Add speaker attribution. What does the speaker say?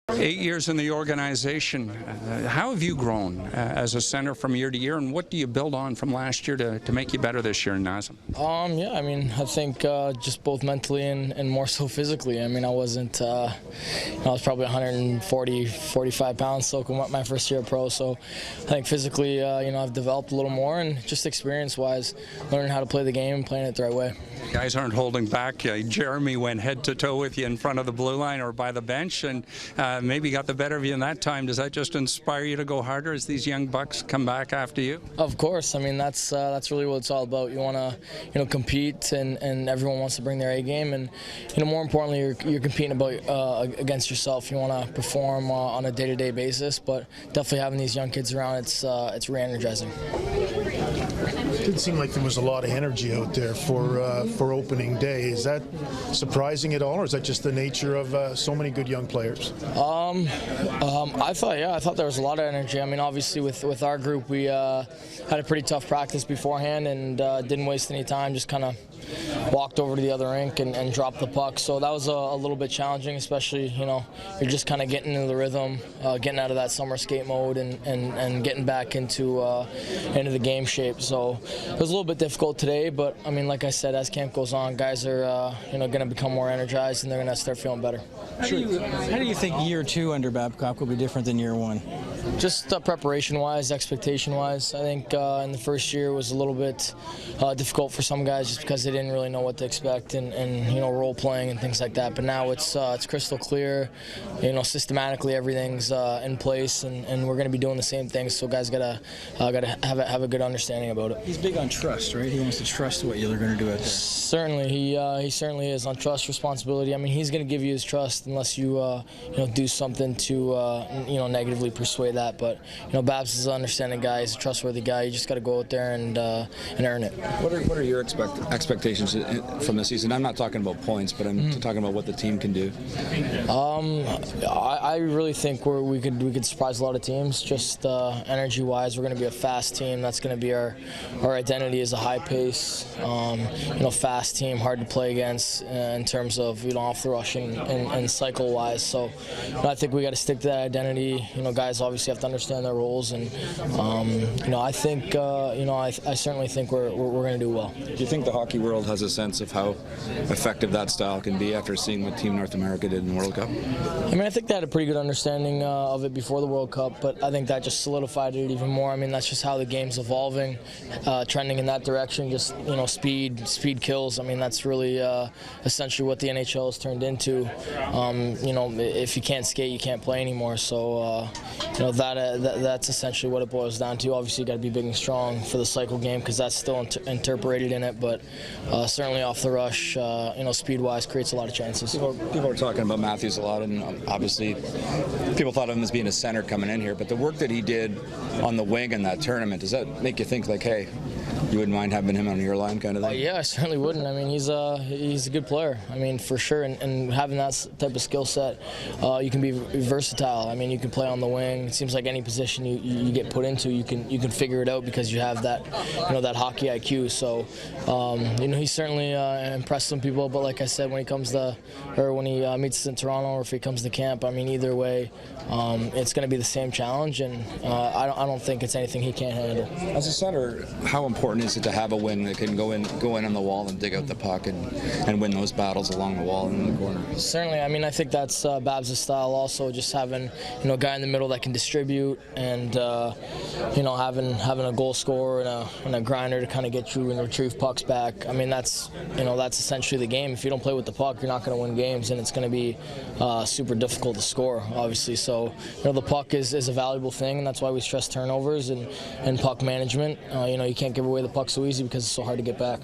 Speaker 1: 8 years in the organization. How have you grown as a center from year to year, and what do you build on from last year to make you better this year, Nazem?
Speaker 2: Yeah, I mean, I think just both mentally and more so physically. I mean, I wasn't, I was probably 145 pounds soaking wet my first year pro, so I think physically, I've developed a little more, and just experience-wise, learning how to play the game and playing it the right way.
Speaker 1: Guys aren't holding back. Jeremy went head-to-toe with you in front of the blue line or by the bench, and maybe got the better of you in that time. Does that just inspire you to go harder as these young bucks come back after you?
Speaker 2: Of course. I mean, that's really what it's all about. You want to, compete, and everyone wants to bring their A game, and more importantly, you're competing against yourself. You want to perform on a day-to-day basis, but definitely having these young kids around, it's re-energizing.
Speaker 3: It didn't seem like there was a lot of energy out there for opening day. Is that surprising at all, or is that just the nature of so many good young players?
Speaker 2: I thought there was a lot of energy. I mean, obviously with our group, we had a pretty tough practice beforehand and didn't waste any time. Just kind of walked over to the other rink and dropped the puck. So that was a little bit challenging, especially you're just kind of getting into the rhythm, getting out of that summer skate mode and getting back into the game shape. So it was a little bit difficult today, but I mean, like I said, as camp goes on, guys are going to become more energized and they're going to start feeling better.
Speaker 4: How do you think year two under Babcock will be different than year one?
Speaker 2: Just preparation-wise, expectation-wise. I think in the first year was a little bit difficult for some guys just because they didn't really know what to expect and role playing and things like that. But now it's crystal clear. Systematically everything's in place, and we're going to be doing the same things. So guys gotta have a good understanding about it.
Speaker 4: He's big on trust, right? He wants to trust what you're going to do out there.
Speaker 2: Certainly, he certainly is on trust, responsibility. I mean, he's going to give you his trust unless you do something to negatively persuade that. But Babs is an understanding guy. He's a trustworthy guy. You just got to go out there and earn it.
Speaker 5: What are your expectations from the season? I'm not talking about points, but I'm talking about what the team can do.
Speaker 2: I really think we could surprise a lot of teams. Just energy-wise, we're going to be a fast team. That's going to be our identity is a high pace, fast team, hard to play against in terms of off the rush and cycle-wise. So I think we got to stick to that identity. Guys obviously have to understand their roles, and I think I certainly think we're going to do well.
Speaker 5: Do you think the hockey world has a sense of how effective that style can be after seeing what Team North America did in the World Cup?
Speaker 2: I mean, I think they had a pretty good understanding of it before the World Cup, but I think that just solidified it even more. I mean, that's just how the game's evolving, trending in that direction. Just speed kills. I mean, that's really essentially what the NHL has turned into. If you can't skate, you can't play anymore. So that's essentially what it boils down to. Obviously, you got to be big and strong for the cycle game because that's still interpreted in it. But certainly off the rush, speed-wise, creates a lot of chances.
Speaker 5: People are talking about Matthews a lot, and obviously people thought of him as being a center coming in here. But the work that he did on the wing in that tournament, does that make you think like, hey, you wouldn't mind having him on your line kind of thing?
Speaker 2: Yeah, I certainly wouldn't. I mean, he's a good player. I mean, for sure. And having that type of skill set, you can be versatile. I mean, you can play on the wing. It seems like any position you get put into, you can figure it out because you have that that hockey IQ. So he's certainly impressed some people. But like I said, when he meets us in Toronto or if he comes to camp, I mean, either way, it's going to be the same challenge, and I don't think it's anything he can't handle. As
Speaker 5: a center, how important is it to have a wing that can go in on the wall and dig out the puck and win those battles along the wall and in the corner?
Speaker 2: Certainly. I mean, I think that's Babs' style also, just having a guy in the middle that can distribute and having a goal scorer and a grinder to kind of get you and retrieve pucks back. I mean, that's essentially the game. If you don't play with the puck, you're not going to win games, and it's going to be super difficult to score, obviously. So the puck is a valuable thing, and that's why we stress turnovers and puck management. You can't give away the puck so easy because it's so hard to get back.